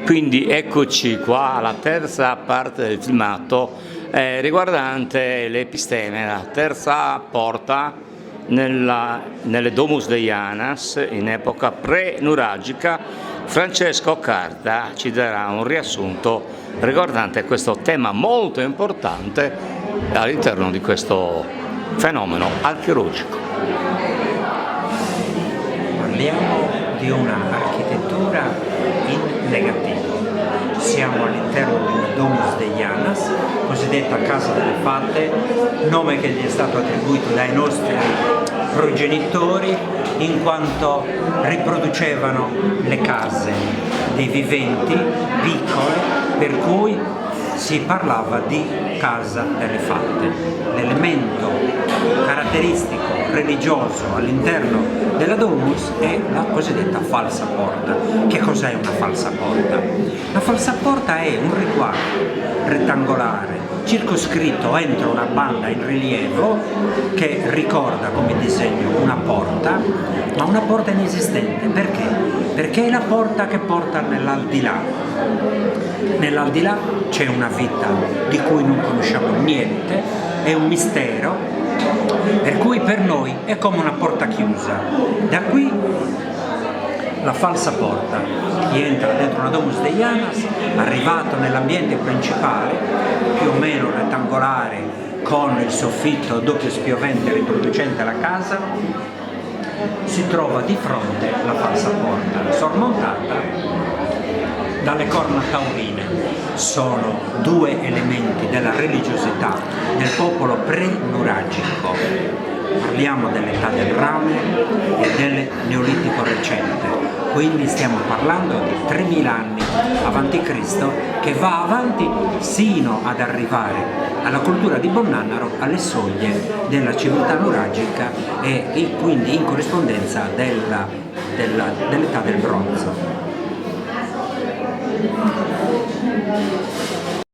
Quindi eccoci qua alla terza parte del filmato riguardante l'episteme, la terza porta nelle Domus Deianas in epoca pre-nuragica. Francesco Carta ci darà un riassunto riguardante questo tema molto importante all'interno di questo fenomeno archeologico. Parliamo di una architettura in negativo. Siamo all'interno di una Domus Deianas, cosiddetta Casa delle Fate, nome che gli è stato attribuito dai nostri progenitori in quanto riproducevano le case dei viventi piccole, per cui si parlava di Casa delle Fate. L'elemento caratteristico religioso all'interno della Domus è la cosiddetta falsa porta. Che cos'è una falsa porta? La falsa porta è un riguardo rettangolare circoscritto entro una banda in rilievo che ricorda come disegno una porta, ma una porta inesistente. Perché? Perché è la porta che porta nell'aldilà. Nell'aldilà c'è una vita di cui non conosciamo niente, è un mistero, per cui per noi è come una porta chiusa. Da qui la falsa porta. Chi entra dentro una Domus Deianas, arrivato nell'ambiente principale, più o meno rettangolare, con il soffitto doppio spiovente riproducente la casa, si trova di fronte la falsa porta, sormontata dalle corna taurine. Sono due elementi della religiosità del popolo pre-nuragico. Parliamo dell'età del rame e del neolitico recente, quindi stiamo parlando di 3000 anni avanti Cristo, che va avanti sino ad arrivare alla cultura di Bonnannaro, alle soglie della civiltà nuragica e quindi in corrispondenza dell'età del bronzo.